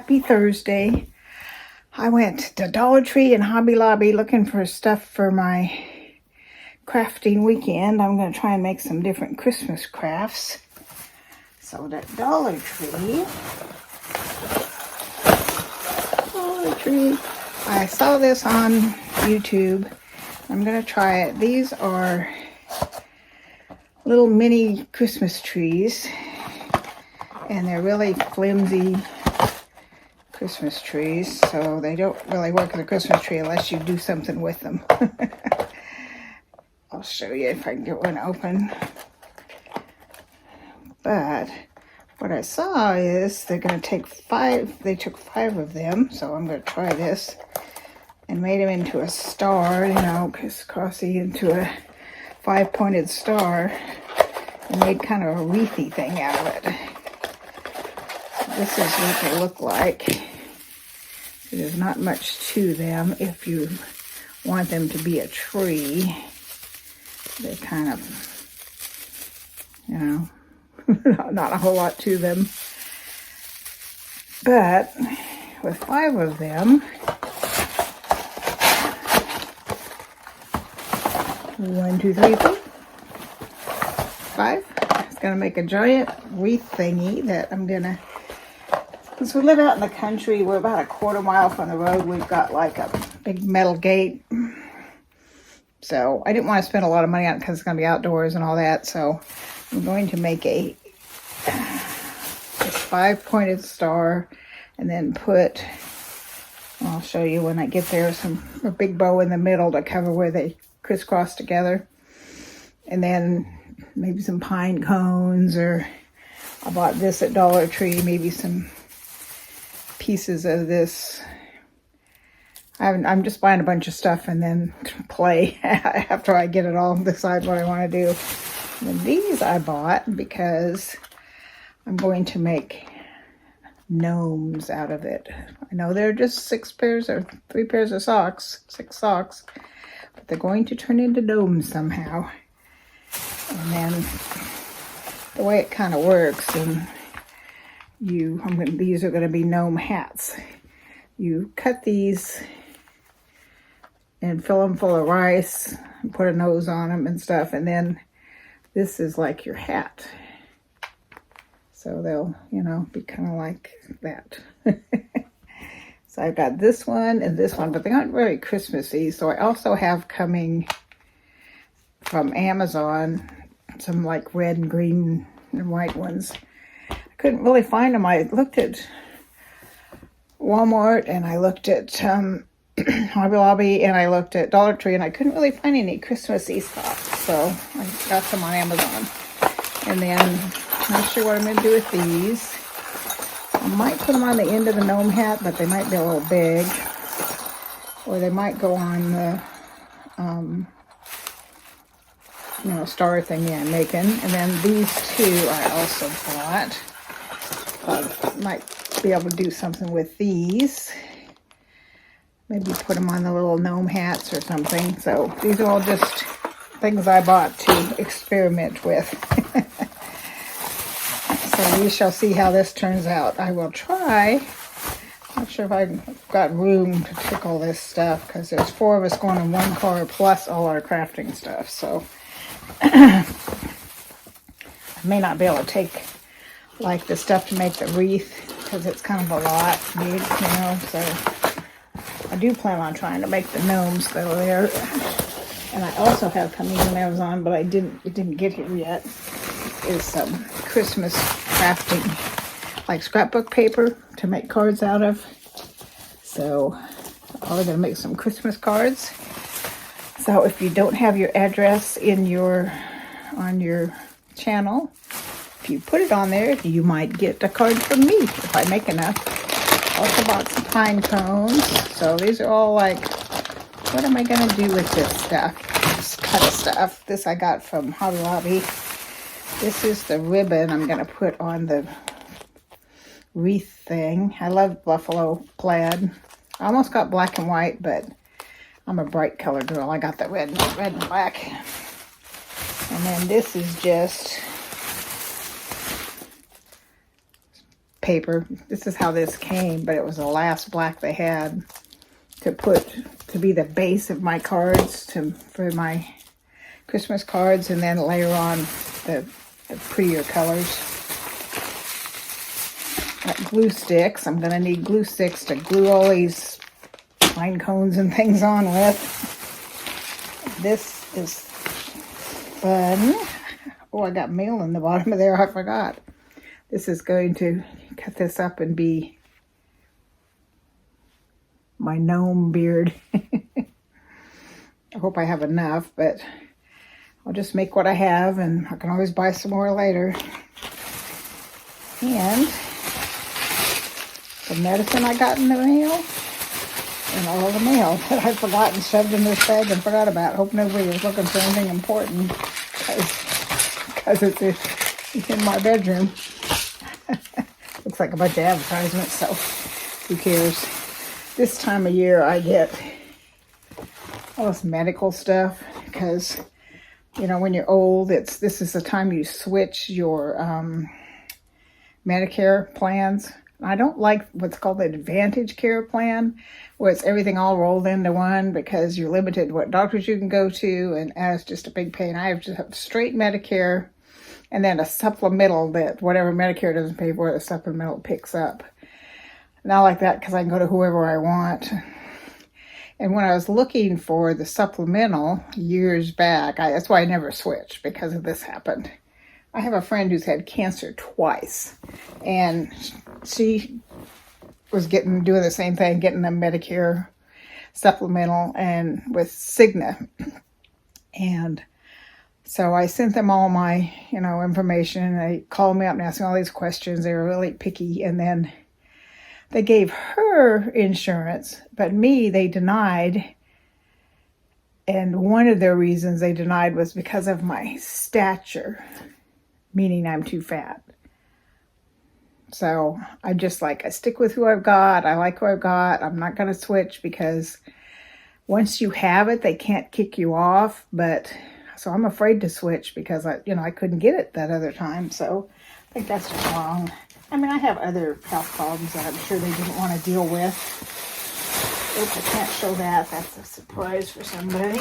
Happy Thursday. I went to Dollar Tree and Hobby Lobby looking for stuff for my crafting weekend. I'm going to try and make some different Christmas crafts. So at Dollar Tree, I saw this on YouTube. I'm going to try it. These are little mini Christmas trees, and they're really flimsy Christmas trees, so they don't really work as a Christmas tree unless you do something with them. I'll show you if I can get one open. But what I saw is they're going to take 5, they took 5 of them, so I'm going to try this, and made them into a star, you know, crisscrossy into a 5-pointed star, and made kind of a wreathy thing out of it. This is what they look like. There's not much to them if you want them to be a tree. They're kind of, you know, not a whole lot to them. But with 5 of them, 1, 2, 3, 4, 5. It's gonna make a giant wreath thingy that I'm gonna. Since we live out in the country, we're about a quarter mile from the road. We've got like a big metal gate. So I didn't want to spend a lot of money on it because it's going to be outdoors and all that. So I'm going to make this 5-pointed star and then put, I'll show you when I get there, a big bow in the middle to cover where they crisscross together. And then maybe some pine cones, or I bought this at Dollar Tree, maybe some pieces of this. I'm just buying a bunch of stuff and then play after I get it all, decide what I want to do. And these I bought because I'm going to make gnomes out of it. I know they're just 6 pairs or 3 pairs of socks, 6 socks, but they're going to turn into gnomes somehow. And then the way it kind of works, and these are going to be gnome hats. You cut these and fill them full of rice and put a nose on them and stuff, and then this is like your hat. So they'll, you know, be kind of like that. So I've got this one and this one, but they aren't very Christmassy. So I also have coming from Amazon some like red and green and white ones. Couldn't really find them. I looked at Walmart, and I looked at Hobby Lobby, and I looked at Dollar Tree, and I couldn't really find any Christmassy stuff. So I got some on Amazon. And then I'm not sure what I'm going to do with these. I might put them on the end of the gnome hat, but they might be a little big. Or they might go on the you know, star thingy I'm making. And then these 2 I also bought. Might be able to do something with these. Maybe put them on the little gnome hats or something. So these are all just things I bought to experiment with. So we shall see how this turns out. I will try. Not sure if I've got room to take all this stuff, because there's 4 of us going in one car plus all our crafting stuff. So I may not be able to take like the stuff to make the wreath, because it's kind of a lot big, you know. So I do plan on trying to make the gnomes though there. And I also have coming from Amazon, but it didn't get here yet, is some Christmas crafting, like scrapbook paper to make cards out of. So I'm probably gonna make some Christmas cards. So if you don't have your address on your channel, if you put it on there, you might get a card from me if I make enough. Also bought some pine cones. So these are all like, what am I going to do with this stuff? This kind of stuff. This I got from Hobby Lobby. This is the ribbon I'm going to put on the wreath thing. I love buffalo plaid. I almost got black and white, but I'm a bright color girl. I got the red and black. And then this is just paper. This is how this came, but it was the last black they had to be the base of my cards for my Christmas cards, and then layer on the prettier colors. Got glue sticks. I'm going to need glue sticks to glue all these pine cones and things on with. This is fun. Oh, I got mail in the bottom of there. I forgot. This is going to cut this up and be my gnome beard. I hope I have enough, but I'll just make what I have, and I can always buy some more later. And the medicine I got in the mail, and all the mail that I forgot and shoved in this bag and forgot about. Hope nobody was looking for anything important, because it's in my bedroom. Looks like a bunch of advertisements, so who cares? This time of year I get all this medical stuff because, you know, when you're old, this is the time you switch your Medicare plans. I don't like what's called the Advantage Care plan, where it's everything all rolled into one, because you're limited what doctors you can go to, and it's just a big pain. I have just have straight Medicare, and then a supplemental that whatever Medicare doesn't pay for, the supplemental picks up. Not like that, because I can go to whoever I want. And when I was looking for the supplemental years back, that's why I never switched, because of this happened. I have a friend who's had cancer twice, and she was doing the same thing, getting a Medicare supplemental and with Cigna. And so I sent them all my, information. They called me up and asked me all these questions. They were really picky. And then they gave her insurance, but me, they denied. And one of their reasons they denied was because of my stature, meaning I'm too fat. So I stick with who I've got. I like who I've got. I'm not going to switch, because once you have it, they can't kick you off. So I'm afraid to switch, because I couldn't get it that other time. So I think that's just wrong. I mean, I have other health problems that I'm sure they didn't want to deal with. Oops, I can't show that. That's a surprise for somebody.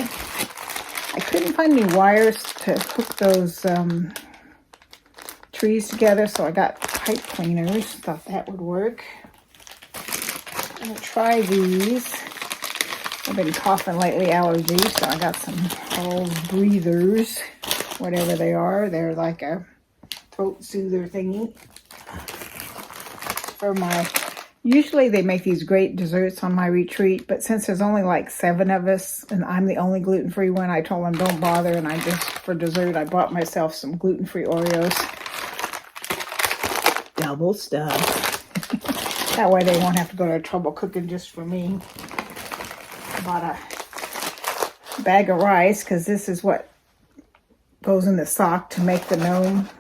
I couldn't find any wires to hook those trees together, so I got pipe cleaners. Thought that would work. I'm going to try these. I've been coughing lately, allergies, so I got some old breathers, whatever they are. They're like a throat soother thingy. Usually they make these great desserts on my retreat, but since there's only like 7 of us and I'm the only gluten-free one, I told them don't bother, and for dessert, I bought myself some gluten-free Oreos. Double stuff. That way they won't have to go to trouble cooking just for me. I bought a bag of rice, because this is what goes in the sock to make a gnome.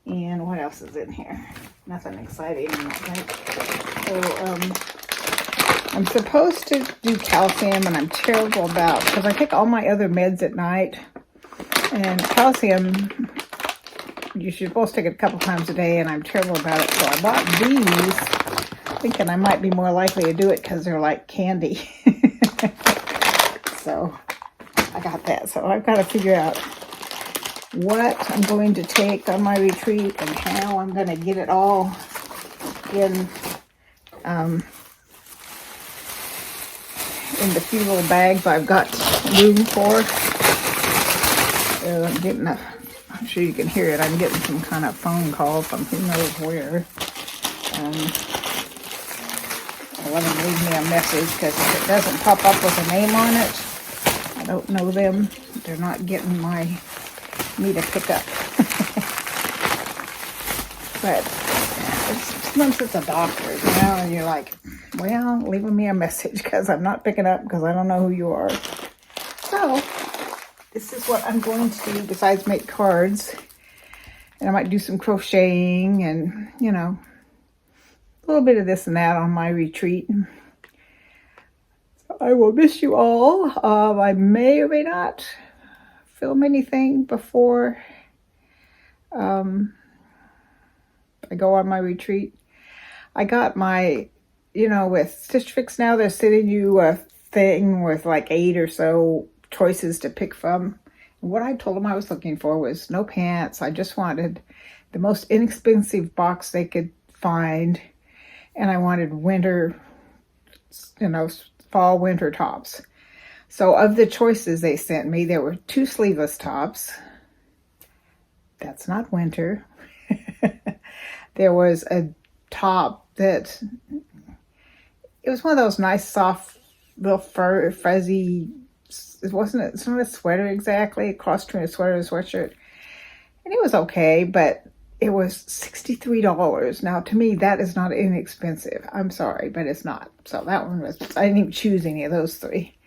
And what else is in here? Nothing exciting, I don't think. So, I'm supposed to do calcium, and I'm terrible because I take all my other meds at night. And calcium, you're supposed to take it a couple times a day, and I'm terrible about it. So I bought these, thinking I might be more likely to do it because they're like candy. So I got that. So I've got to figure out what I'm going to take on my retreat and how I'm going to get it all in the few little bags I've got room for. So I'm sure you can hear it. I'm getting some kind of phone call from who knows where. I'll let them leave me a message, because if it doesn't pop up with a name on it, I don't know them. They're not getting me to pick up. But sometimes it's a doctor, and you're like, well, leaving me a message, because I'm not picking up because I don't know who you are. So this is what I'm going to do besides make cards. And I might do some crocheting and, a little bit of this and that on my retreat. So I will miss you all. I may or may not film anything before I go on my retreat. I got my, with Stitch Fix now, they're sending you a thing with like 8 or so choices to pick from. And what I told them I was looking for was no pants. I just wanted the most inexpensive box they could find. And I wanted winter, fall winter tops. So of the choices they sent me, there were 2 sleeveless tops. That's not winter. There was a top that, it was one of those nice, soft, little fuzzy, it's not a sweater exactly, a cross between a sweater and a sweatshirt. And it was okay, but it was $63. Now, to me, that is not inexpensive. I'm sorry, but it's not. So that one was, I didn't even choose any of those 3.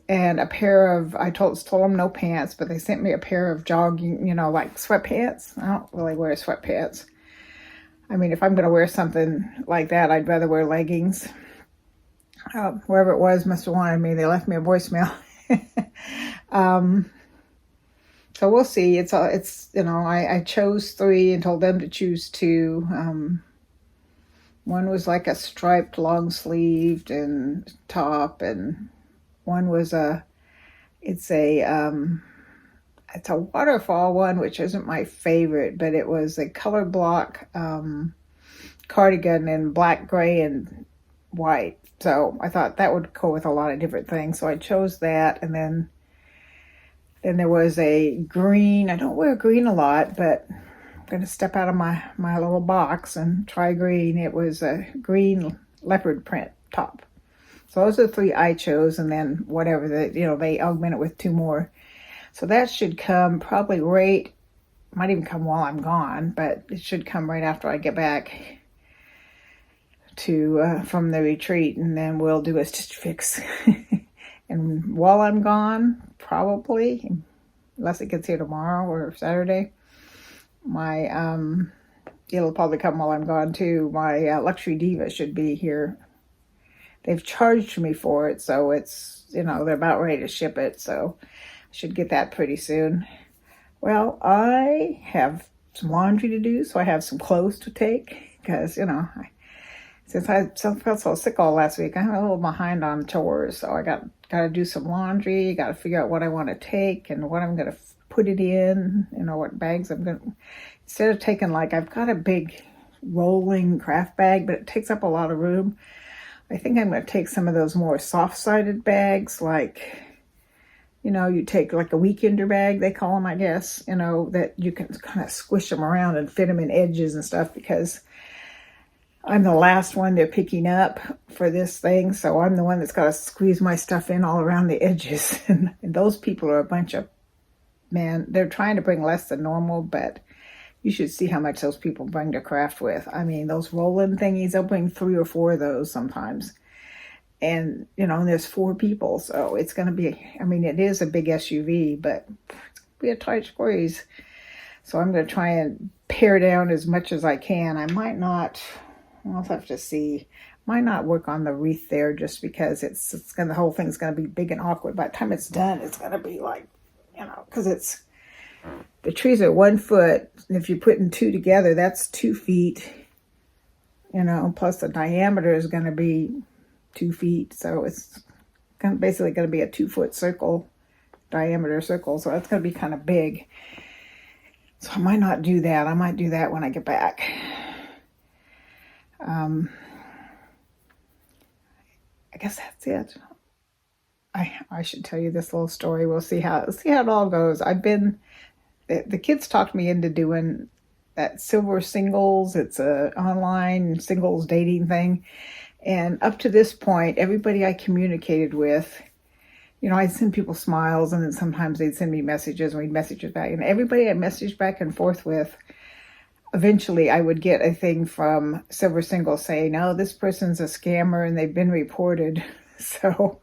And a pair of, I told them no pants, but they sent me a pair of jogging, like sweatpants. I don't really wear sweatpants. I mean, if I'm going to wear something like that, I'd rather wear leggings. Whoever it was must have wanted me. They left me a voicemail. So we'll see. I chose 3 and told them to choose 2. One was like a striped long sleeved and top, and one was it's a waterfall one, which isn't my favorite, but it was a color block cardigan in black, gray, and white. So I thought that would go with a lot of different things. So I chose that, and then there was a green. I don't wear green a lot, but I'm going to step out of my little box and try green. It was a green leopard print top. So those are the 3 I chose, and then whatever they augment it with 2 more. So that should come probably might even come while I'm gone, but it should come right after I get back from the retreat, and then we'll do a Stitch Fix. And while I'm gone, probably, unless it gets here tomorrow or Saturday, it'll probably come while I'm gone too. My Luxury Diva should be here. They've charged me for it, so it's, they're about ready to ship it, so I should get that pretty soon. Well, I have some laundry to do, so I have some clothes to take, because, since I felt so sick all last week, I'm a little behind on chores, so I got to do some laundry, got to figure out what I want to take and what I'm going to put it in, what bags I'm going to, instead of taking I've got a big rolling craft bag, but it takes up a lot of room. I think I'm going to take some of those more soft-sided bags, you take like a weekender bag, they call them, I guess, that you can kind of squish them around and fit them in edges and stuff, because I'm the last one they're picking up for this thing, so I'm the one that's got to squeeze my stuff in all around the edges. And those people are a bunch of, man, they're trying to bring less than normal, but you should see how much those people bring to craft with. I mean, those rolling thingies, they'll bring 3 or 4 of those sometimes. And, and there's 4 people, so it's going to be, it is a big SUV, but it's going to be a tight squeeze. So I'm going to try and pare down as much as I can. I might not, I'll have to see. Might not work on the wreath there, just because the whole thing's going to be big and awkward. By the time it's done, it's going to be because the trees are 1 foot. And if you're putting 2 together, that's 2 feet, plus the diameter is going to be 2 feet. So it's basically going to be a 2-foot diameter circle. So that's going to be kind of big. So I might not do that. I might do that when I get back. I guess that's it. I should tell you this little story. We'll see how it all goes. The kids talked me into doing that Silver Singles. It's a online singles dating thing. And up to this point, everybody I communicated with, I'd send people smiles, and then sometimes they'd send me messages, and we'd message it back. And everybody I messaged back and forth with, eventually I would get a thing from Silver Singles saying, "Oh, this person's a scammer and they've been reported." So,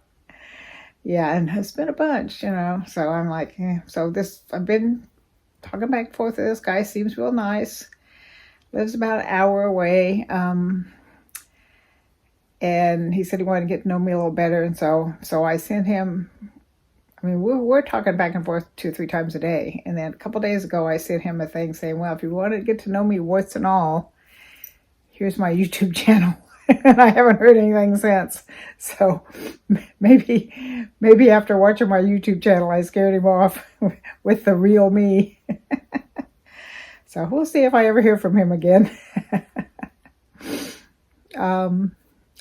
yeah, and it's been a bunch, So I'm like, I've been talking back and forth with this guy. Seems real nice. Lives about an hour away. And he said he wanted to get to know me a little better. And so I sent him I mean, we're talking back and forth 2 or 3 times a day. And then a couple days ago, I sent him a thing saying, well, if you want to get to know me, warts and all, here's my YouTube channel. And I haven't heard anything since. So maybe after watching my YouTube channel, I scared him off with the real me. So we'll see if I ever hear from him again. All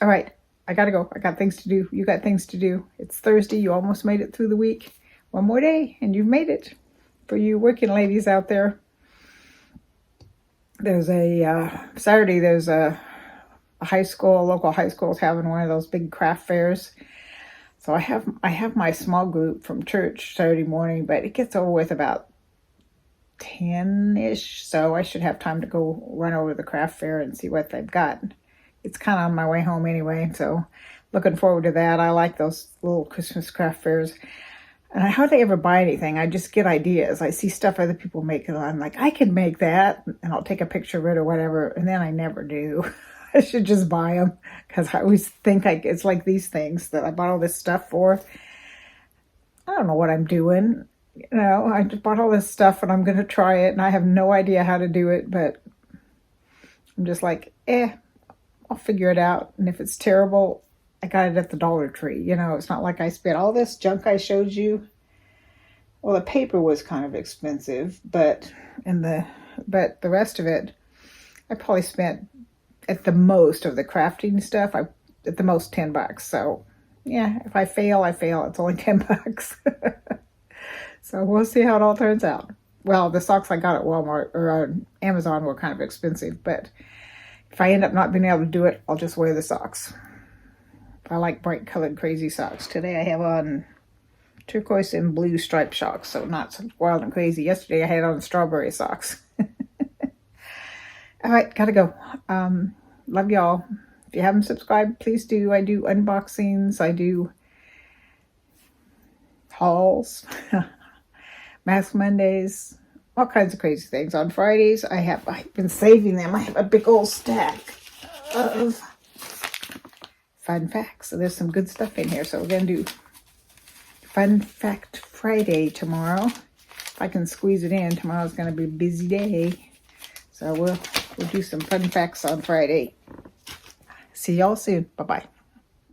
right. I gotta go. I got things to do. You got things to do. It's Thursday. You almost made it through the week. One more day and you've made it. For you working ladies out there, there's Saturday, there's a local high school is having one of those big craft fairs. So I have my small group from church Saturday morning, but it gets over with about 10-ish. So I should have time to go run over to the craft fair and see what they've got. It's kind of on my way home anyway, so looking forward to that. I like those little Christmas craft fairs. And I hardly ever buy anything. I just get ideas. I see stuff other people make, and I'm like, I can make that, and I'll take a picture of it or whatever, and then I never do. I should just buy them, because I always think it's like these things that I bought all this stuff for. I don't know what I'm doing. You know, I just bought all this stuff, and I'm going to try it, and I have no idea how to do it, but I'm just like, I'll figure it out. And if it's terrible, I got it at the Dollar Tree. You know, it's not like I spent all this junk I showed you. Well, the paper was kind of expensive, but the rest of it, I probably spent at the most of the crafting stuff, at the most $10. So yeah, if I fail, I fail. It's only $10. So we'll see how it all turns out. Well, the socks I got at Walmart or Amazon were kind of expensive, but if I end up not being able to do it, I'll just wear the socks. I like bright colored crazy socks. Today I have on turquoise and blue striped socks, so not so wild and crazy. Yesterday I had on strawberry socks. All right, gotta go. Love y'all. If you haven't subscribed, please do. I do unboxings. I do hauls, Mask Mondays, all kinds of crazy things. On Fridays, I've been saving them. I have a big old stack of fun facts. So there's some good stuff in here. So we're going to do Fun Fact Friday tomorrow. If I can squeeze it in, tomorrow's going to be a busy day. So we'll do some fun facts on Friday. See y'all soon. Bye-bye.